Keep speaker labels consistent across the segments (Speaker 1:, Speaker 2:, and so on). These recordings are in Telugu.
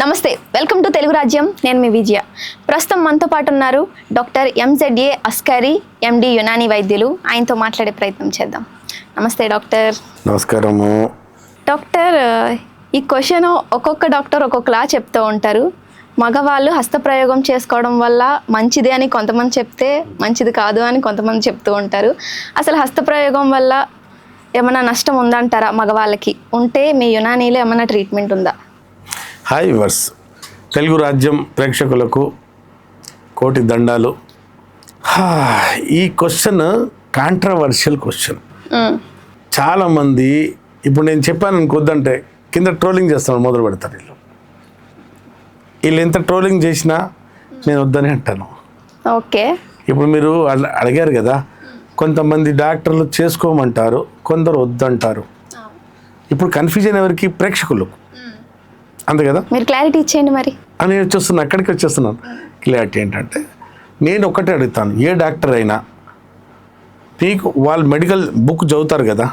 Speaker 1: నమస్తే, వెల్కమ్ టు తెలుగు రాజ్యం. నేను మీ విజయ. ప్రస్తుతం మనతో పాటు ఉన్నారు డాక్టర్ ఎంజెడ్ఏ అస్కారీ, ఎండి యునానీ వైద్యులు. ఆయనతో మాట్లాడే ప్రయత్నం చేద్దాం. నమస్తే డాక్టర్.
Speaker 2: నమస్కారము
Speaker 1: డాక్టర్. ఈ క్వశ్చన్ ఒక్కొక్క డాక్టర్ ఒక్కొక్కలా చెప్తూ ఉంటారు. మగవాళ్ళు హస్తప్రయోగం చేసుకోవడం వల్ల మంచిది అని కొంతమంది చెప్తే, మంచిది కాదు అని కొంతమంది చెప్తూ ఉంటారు. అసలు హస్తప్రయోగం వల్ల ఏమైనా నష్టం ఉందంటారా మగవాళ్ళకి? ఉంటే మీ యునానీలో ఏమైనా ట్రీట్మెంట్ ఉందా?
Speaker 2: హాయ్ వివర్స్, తెలుగు రాజ్యం ప్రేక్షకులకు కోటి దండాలు. ఈ క్వశ్చన్ కాంట్రవర్షియల్ క్వశ్చన్. చాలామంది ఇప్పుడు నేను చెప్పాను అనుకోద్దంటే కింద ట్రోలింగ్ చేస్తాను, మొదలు పెడతారు. వీళ్ళు ఎంత ట్రోలింగ్ చేసినా నేను వద్దని అంటాను.
Speaker 1: ఓకే,
Speaker 2: ఇప్పుడు మీరు అడిగారు కదా, కొంతమంది డాక్టర్లు చేసుకోమంటారు, కొందరు వద్దంటారు. ఇప్పుడు కన్ఫ్యూజన్ ఎవరికి? ప్రేక్షకులకు, అంతే కదా.
Speaker 1: మీరు క్లారిటీ ఇచ్చేయండి మరి.
Speaker 2: అని వచ్చేస్తున్నాను, అక్కడికి వచ్చేస్తున్నాను. క్లారిటీ ఏంటంటే, నేను ఒక్కటే అడుగుతాను, ఏ డాక్టర్ అయినా మీకు వాళ్ళు మెడికల్ బుక్ చదువుతారు కదా,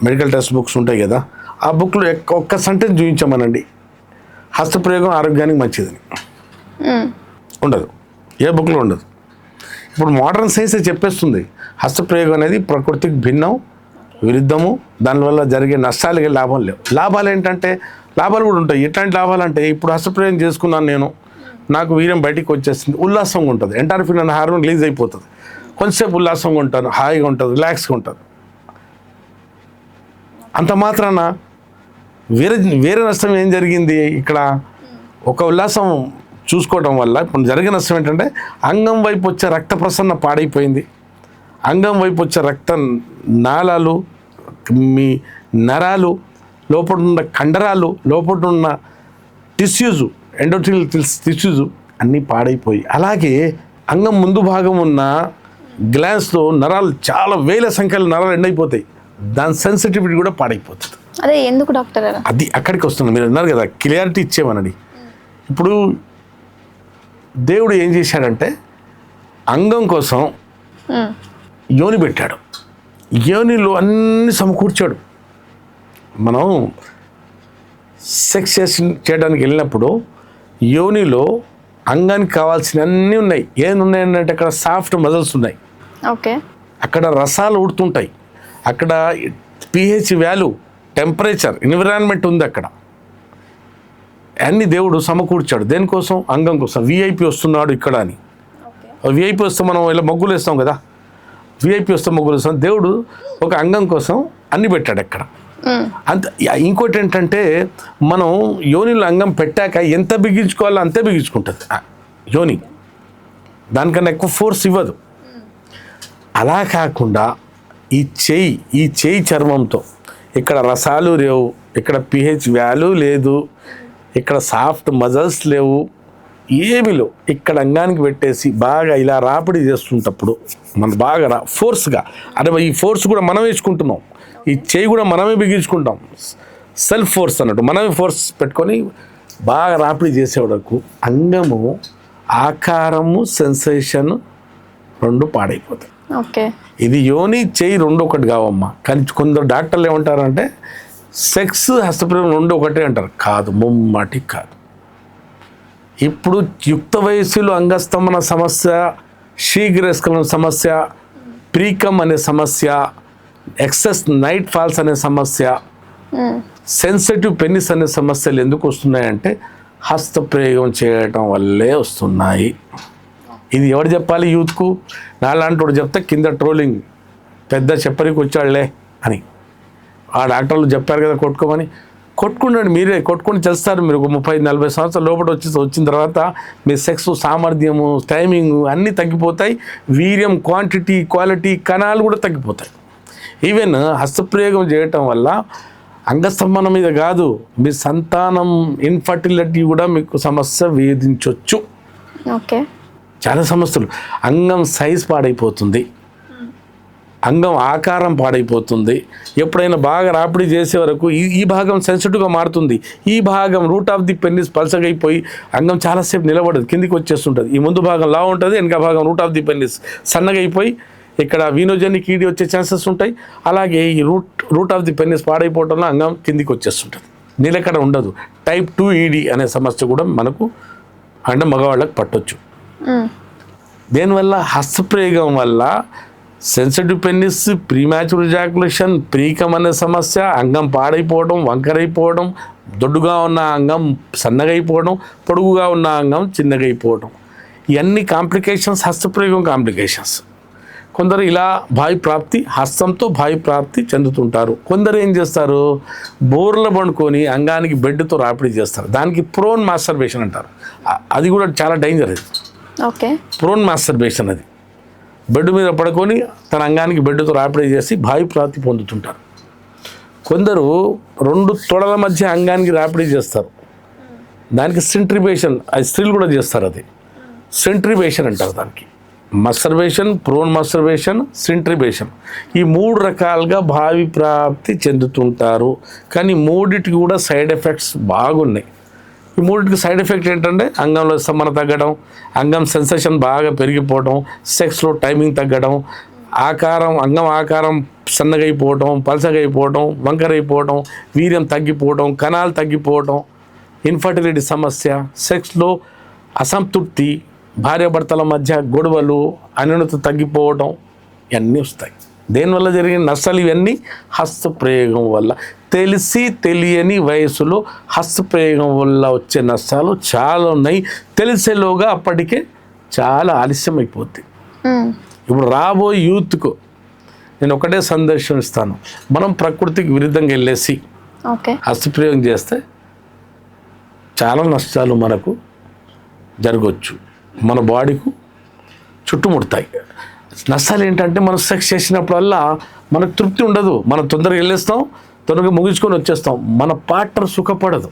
Speaker 2: మెడికల్ టెక్స్ట్ బుక్స్ ఉంటాయి కదా, ఆ బుక్లో ఒక్క సెంటెన్స్ చూపించమనండి, హస్తప్రయోగం ఆరోగ్యానికి మంచిదని. ఉండదు, ఏ బుక్లో ఉండదు. ఇప్పుడు మోడర్న్ సైన్సే చెప్పేస్తుంది, హస్తప్రయోగం అనేది ప్రకృతికి భిన్నం, విరుద్ధము, దానివల్ల జరిగే నష్టాలకి లాభం లేవు. లాభాలు ఏంటంటే, లాభాలు కూడా ఉంటాయి. ఎట్లాంటి లాభాలు అంటే, ఇప్పుడు హస్తప్రయోగం చేసుకున్నాను నేను, నాకు వీర్యం బయటికి వచ్చేస్తుంది, ఉల్లాసంగా ఉంటుంది, ఎండార్ఫిన్ అనే హార్మోన్ రిలీజ్ అయిపోతుంది, కొంచెంసేపు ఉల్లాసంగా ఉంటాను, హాయిగా ఉంటుంది, రిలాక్స్గా ఉంటుంది. అంత మాత్రాన వేరే నష్టం ఏం జరిగింది? ఇక్కడ ఒక ఉల్లాసం చూసుకోవడం వల్ల ఇప్పుడు జరిగే నష్టం ఏంటంటే, అంగం వైపు వచ్చే రక్త ప్రసరణ పాడైపోయింది. అంగం వైపు వచ్చే రక్త నాళాలు, మీ నరాలు, లోపల ఉన్న కండరాలు, లోపల ఉన్న టిష్యూస్, ఎండోథెలియల్ టిష్యూస్ అన్నీ పాడైపోయి, అలాగే అంగం ముందు భాగం ఉన్న గ్లాన్స్లో నరాలు చాలా వేల సంఖ్యలో నరాలు ఎండైపోతాయి, దాని సెన్సిటివిటీ కూడా పాడైపోతుంది.
Speaker 1: అదే ఎందుకు డాక్టర్? అది
Speaker 2: అక్కడికి వస్తుంది. మీరు అన్నారు కదా, క్లియారిటీ ఇచ్చేమనండి. ఇప్పుడు దేవుడు ఏం చేశాడంటే, అంగం కోసం యోని పెట్టాడు, యోనిలో అన్ని సమకూర్చాడు. మనం సెక్స్ చేయడానికి వెళ్ళినప్పుడు యోనిలో అంగానికి కావాల్సిన అన్నీ ఉన్నాయి. ఏమి ఉన్నాయంటే, అక్కడ సాఫ్ట్ మజిల్స్ ఉన్నాయి,
Speaker 1: ఓకే, అక్కడ
Speaker 2: రసాలు ఉడుతుంటాయి, అక్కడ pH వాల్యూ, టెంపరేచర్, ఎన్విరాన్మెంట్ ఉంది, అక్కడ అన్ని దేవుడు సమకూర్చాడు. దేనికోసం? అంగం కోసం. విఐపి వస్తున్నాడు ఇక్కడ అని. విఐపి వస్తే మనం ఇలా మగ్గులు వేస్తాం కదా, విఐపి వస్తే మగ్గులు వేస్తాం. దేవుడు ఒక అంగం కోసం అన్ని పెట్టాడు అక్కడ. అంత. ఇంకోటి ఏంటంటే, మనం యోనిలో అంగం పెట్టాక ఎంత బిగించుకోవాలో అంతే బిగించుకుంటుంది యోని, దానికన్నా ఎక్కువ ఫోర్స్ ఇవ్వదు. అలా కాకుండా ఈ చేయి చర్మంతో ఇక్కడ రసాలు లేవు, ఇక్కడ pH వాల్యూ లేదు, ఇక్కడ సాఫ్ట్ మజిల్స్ లేవు, ఏమీ లేవు. ఇక్కడ అంగానికి పెట్టేసి బాగా ఇలా రాపిడి చేస్తుంటప్పుడు మనం బాగా ఫోర్స్గా, అదే ఈ ఫోర్స్ కూడా మనం వేసుకుంటున్నాం, ఈ చేయి కూడా మనమే బిగించుకుంటాం, సెల్ఫ్ ఫోర్స్ అన్నట్టు మనమే ఫోర్స్ పెట్టుకొని బాగా రాపిడి చేసేవాడకు అంగము ఆకారము, సెన్సేషన్ రెండు పాడైపోతాయి.
Speaker 1: ఓకే,
Speaker 2: ఇది యోని చేయి రెండు ఒకటి కావమ్మా. కానీ కొందరు డాక్టర్లు ఏమంటారంటే, సెక్స్ హస్తప్రయోగం రెండు ఒకటే అంటారు. కాదు, ముమ్మాటి కాదు. ఇప్పుడు యుక్త వయస్సులో అంగస్తంభన సమస్య, శీఘ్రస్ఖలన సమస్య, ప్రీకమ్ అనే సమస్య, ఎక్సెస్ నైట్ ఫాల్స్ అనే సమస్య, సెన్సిటివ్ పెనిస్ అనే సమస్యలు ఎందుకు వస్తున్నాయంటే, హస్తప్రయోగం చేయటం వల్లే వస్తున్నాయి. ఇది ఎవరు చెప్పాలి? యూత్కు. నాలాంటి వాడు చెప్తే కింద ట్రోలింగ్, పెద్ద చెప్పరికి వచ్చాడులే అని. ఆ డాక్టర్లు చెప్పారు కదా కొట్టుకోమని, కొట్టుకున్నాడు. మీరే కొట్టుకొని చేస్తారు. మీరు 30-40 సంవత్సరాల లోపల వచ్చిన తర్వాత మీ సెక్స్ సామర్థ్యము, టైమింగ్ అన్నీ తగ్గిపోతాయి. వీర్యం క్వాంటిటీ, క్వాలిటీ, కణాలు కూడా తగ్గిపోతాయి. ఈవెన్ హస్తప్రయోగం చేయటం వల్ల అంగస్తంభనం మీద కాదు, మీ సంతానం ఇన్ఫర్టిలిటీ కూడా మీకు సమస్య వేధించవచ్చు.
Speaker 1: ఓకే,
Speaker 2: చాలా సమస్యలు. అంగం సైజ్ పాడైపోతుంది, అంగం ఆకారం పాడైపోతుంది. ఎప్పుడైనా బాగా రాపిడి చేసే వరకు ఈ భాగం సెన్సిటివ్గా మారుతుంది, ఈ భాగం రూట్ ఆఫ్ ది పెనిస్ పల్సగైపోయి అంగం చాలాసేపు నిలబడదు, కిందికి వచ్చేస్తుంటుంది. ఈ ముందు భాగం లా ఉంటుంది, వెనక భాగం రూట్ ఆఫ్ ది పెనిస్ సన్నగా అయిపోయి ఇక్కడ వీనోజెనిక్ ఈడీ వచ్చే ఛాన్సెస్ ఉంటాయి. అలాగే ఈ రూట్ ఆఫ్ ది పెనిస్ పాడైపోవడంలో అంగం కిందికి వచ్చేస్తుంటుంది. నిలకడ ఉండదు. టైప్ 2 ED అనే సమస్య కూడా మనకు అంటే మగవాళ్ళకి పట్టొచ్చు. దేనివల్ల? హస్తప్రయోగం వల్ల sensitive penis, premature ejaculation, precum అనే సమస్య, అంగం పాడైపోవడం, వంకరైపోవడం, దొడ్డుగా ఉన్న అంగం సన్నగా అయిపోవడం, పొడుగుగా ఉన్న అంగం చిన్నగా అయిపోవడం, ఇవన్నీ కాంప్లికేషన్స్, హస్తప్రయోగం కాంప్లికేషన్స్. కొందరు ఇలా భావి ప్రాప్తి, హస్తంతో భావి ప్రాప్తి చెందుతుంటారు. కొందరు ఏం చేస్తారు, బోర్ల పండుకొని అంగానికి బెడ్తో రాపిడి చేస్తారు. దానికి ప్రోన్ మాస్టర్బేషన్ అంటారు. అది కూడా చాలా డేంజర్. అది
Speaker 1: ఓకే,
Speaker 2: ప్రోన్ మాస్టర్బేషన్. అది బెడ్ మీద పడుకొని తన అంగానికి బెడ్తో రాపిడి చేసి భావి ప్రాప్తి పొందుతుంటారు. కొందరు 2 తొడల మధ్య అంగానికి రాపిడి చేస్తారు. దానికి సెంట్రిబేషన్, అది స్త్రీలు కూడా చేస్తారు. అది సెంట్రిబేషన్ అంటారు. దానికి మస్టర్బేషన్, ప్రోన్ మస్టర్బేషన్, సెంట్రిబేషన్, ఈ 3 రకాలుగా భావి ప్రాప్తి చెందుతుంటారు. కానీ మూడిటికి కూడా సైడ్ ఎఫెక్ట్స్ బాగున్నాయి. ఈ మూడింటికి సైడ్ ఎఫెక్ట్ ఏంటంటే అంగంలో స్తంభన తగ్గడం, అంగం సెన్సేషన్ బాగా పెరిగిపోవడం, సెక్స్లో టైమింగ్ తగ్గడం, అంగం ఆకారం సన్నగైపోవడం, పలసగైపోవడం, వంకరైపోవడం, వీర్యం తగ్గిపోవడం, కణాలు తగ్గిపోవడం, ఇన్ఫర్టిలిటీ సమస్య, సెక్స్లో అసంతృప్తి, భార్యాభర్తల మధ్య గొడవలు, అన్యోన్యత తగ్గిపోవడం, ఇవన్నీ వస్తాయి. దేనివల్ల జరిగిన నష్టాలు ఇవన్నీ హస్తప్రయోగం వల్ల. తెలిసి తెలియని వయసులో హస్తప్రయోగం వల్ల వచ్చే నష్టాలు చాలా ఉన్నాయి. తెలిసేలోగా అప్పటికే చాలా ఆలస్యం అయిపోద్ది. ఇప్పుడు రాబోయే యూత్కు నేను ఒకటే సందేశం ఇస్తాను, మనం ప్రకృతికి విరుద్ధంగా వెళ్ళేసి హస్తప్రయోగం చేస్తే చాలా నష్టాలు మనకు జరగవచ్చు, మన బాడీకు చుట్టుముడతాయి. నష్టాలు ఏంటంటే మనం సెక్స్ చేసినప్పుడల్లా మనకు తృప్తి ఉండదు. మనం తొందరగా వెళ్ళేస్తాం, తొందరగా ముగించుకొని వచ్చేస్తాం. మన పార్ట్నర్ సుఖపడదు.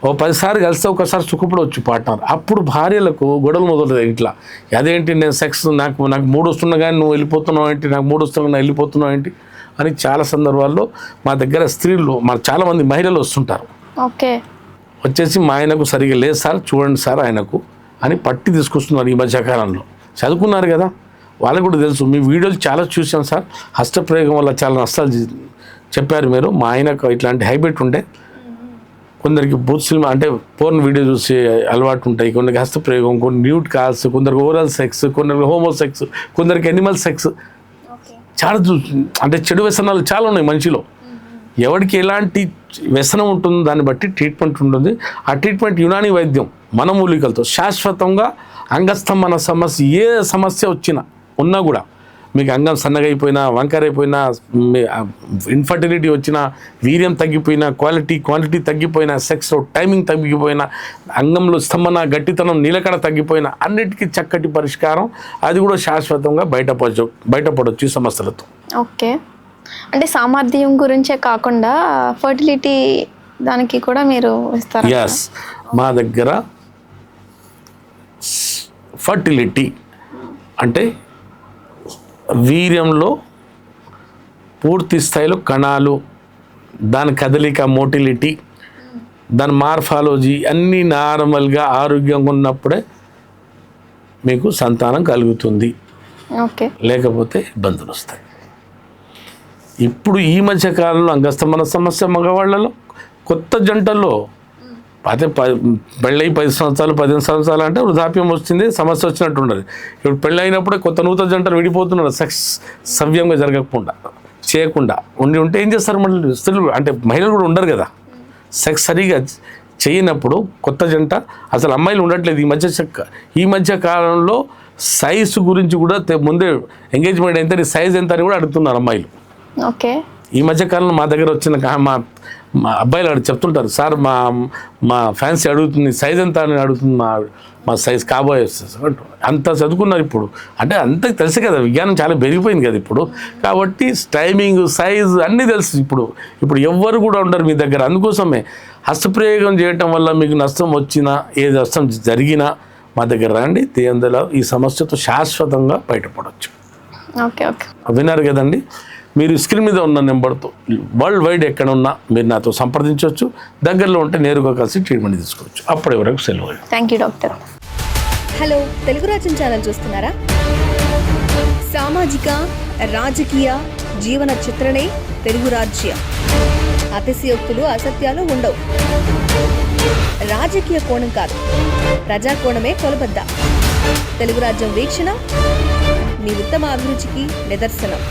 Speaker 2: 10 సార్లు కలిస్తే ఒకసారి సుఖపడవచ్చు పార్ట్నర్. అప్పుడు భార్యలకు గొడవలు మొదలవుతాయి ఇంట్లో. అదేంటి నేను సెక్స్ నాకు 3 వస్తున్నా కానీ నువ్వు వెళ్ళిపోతున్నావు ఏంటి, నాకు 3 వస్తున్నా వెళ్ళిపోతున్నావు ఏంటి అని చాలా సందర్భాల్లో మా దగ్గర స్త్రీలు, చాలామంది మహిళలు వస్తుంటారు.
Speaker 1: ఓకే,
Speaker 2: వచ్చేసి మా ఆయనకు సరిగా లేదు సార్, చూడండి సార్ ఆయనకు అని పట్టి తీసుకొస్తున్నారు. ఈ మధ్యకాలంలో చదువుకున్నారు కదా, వాళ్ళకు కూడా తెలుసు. మీ వీడియోలు చాలా చూసాం సార్, హస్తప్రయోగం వల్ల చాలా నష్టాలు చెప్పారు మీరు. మా ఆయనకు ఇట్లాంటి హ్యాబిట్ ఉంటే, కొందరికి బూత్ సినిమా అంటే పోర్న్ వీడియో చూసి అలవాటు ఉంటాయి, కొందరికి హస్తప్రయోగం, కొన్ని న్యూడ్ కాల్స్, కొందరికి ఓరల్ సెక్స్, కొందరికి హోమో సెక్స్, కొందరికి ఎనిమల్ సెక్స్, చాలా అంటే చెడు వ్యసనాలు చాలా ఉన్నాయి మనిషిలో. ఎవరికి ఎలాంటి వ్యసనం ఉంటుందో దాన్ని బట్టి ట్రీట్మెంట్ ఉంటుంది. ఆ ట్రీట్మెంట్ యునాని వైద్యం, మన మూలికలతో శాశ్వతంగా అంగస్తంభన సమస్య, ఏ సమస్య ఉన్నా కూడా, మీకు అంగం సన్నగైపోయినా, వంకరైపోయినా, ఇన్ఫర్టిలిటీ వచ్చినా, వీర్యం తగ్గిపోయినా, క్వాంటిటీ తగ్గిపోయినా, సెక్స్లో టైమింగ్ తగ్గిపోయినా, అంగంలో స్తంభన గట్టితనం నిలకడ తగ్గిపోయినా, అన్నిటికీ చక్కటి పరిష్కారం. అది కూడా శాశ్వతంగా బయటపడవచ్చు ఈ సమస్యలతో.
Speaker 1: ఓకే, అంటే సామర్థ్యం గురించే కాకుండా ఫర్టిలిటీ దానికి కూడా మీరు ఇస్తారా?
Speaker 2: ఎస్, మా దగ్గర ఫర్టిలిటీ అంటే వీర్యంలో పూర్తి స్థాయిలో కణాలు, దాని కదలిక, మోటిలిటీ, దాని మార్ఫాలజీ అన్నీ నార్మల్గా ఆరోగ్యంగా ఉన్నప్పుడే మీకు సంతానం కలుగుతుంది.
Speaker 1: ఓకే, లేకపోతే
Speaker 2: ఇబ్బందులు వస్తాయి. ఇప్పుడు ఈ మధ్య కాలంలో అంగస్తంభన సమస్య మగవాళ్ళలో, కొత్త జంటల్లో అదే పెళ్ళై 10 సంవత్సరాలు 15 సంవత్సరాలు అంటే వృద్ధాప్యం వచ్చింది, సమస్య వచ్చినట్టు ఉండదు. ఇప్పుడు పెళ్ళి అయినప్పుడే కొత్త నూతన జంటలు విడిపోతున్నారు. సెక్స్ సవ్యంగా చేయకుండా ఉంటే ఏం చేస్తారు మళ్ళీ స్త్రీలు, అంటే మహిళలు కూడా ఉండరు కదా. సెక్స్ సరిగా చేయనప్పుడు కొత్త జంట, అసలు అమ్మాయిలు ఉండట్లేదు ఈ మధ్య కాలంలో. సైజు గురించి కూడా ముందే ఎంగేజ్మెంట్ ఎంత, సైజ్ ఎంత అని కూడా అడుగుతున్నారు అమ్మాయిలు.
Speaker 1: ఓకే,
Speaker 2: ఈ మధ్యకాలంలో మా దగ్గర వచ్చిన మా అబ్బాయిలు చెప్తుంటారు, సార్ మా ఫ్యాన్సీ అడుగుతుంది, సైజ్ ఎంత అని అడుగుతుంది, మా సైజ్ కాబోయే అంత చదువుకున్నారు ఇప్పుడు. అంటే అంత తెలుసు కదా, విజ్ఞానం చాలా పెరిగిపోయింది కదా ఇప్పుడు. కాబట్టి టైమింగ్, సైజ్ అన్నీ తెలుసు ఇప్పుడు ఎవ్వరు కూడా ఉండరు మీ దగ్గర. అందుకోసమే హస్తప్రయోగం చేయటం వల్ల మీకు నష్టం వచ్చినా, ఏ నష్టం జరిగినా మా దగ్గర రండి. అందులో ఈ సమస్యతో శాశ్వతంగా బయటపడవచ్చు.
Speaker 1: ఓకే ఓకే,
Speaker 2: విన్నారు కదండి. మీరు స్క్రీన్ మీద ఉన్న నెంబర్తో వరల్డ్ వైడ్ ఎక్కడ ఉన్నా మీరు నాతో సంప్రదించవచ్చు. దగ్గరలో ఉంటే నేరుగా కలిసి ట్రీట్మెంట్ తీసుకోవచ్చు. అప్పటి వరకు సెలవు.
Speaker 1: Thank you doctor.
Speaker 3: Hello, Telugu రాజ్యం ఛానల్ చూస్తున్నారా? సామాజిక, రాజకీయ, జీవన చిత్రణే తెలుగు రాజ్యం. అతిశయోక్తులు అసత్యాలు ఉండవు. రాజకీయ కోణం కాదు, ప్రజా కోణమే కొలబద్ద. తెలుగు రాజ్యం వీక్షణ మీ ఉత్తమ అభిరుచికి నిదర్శనం.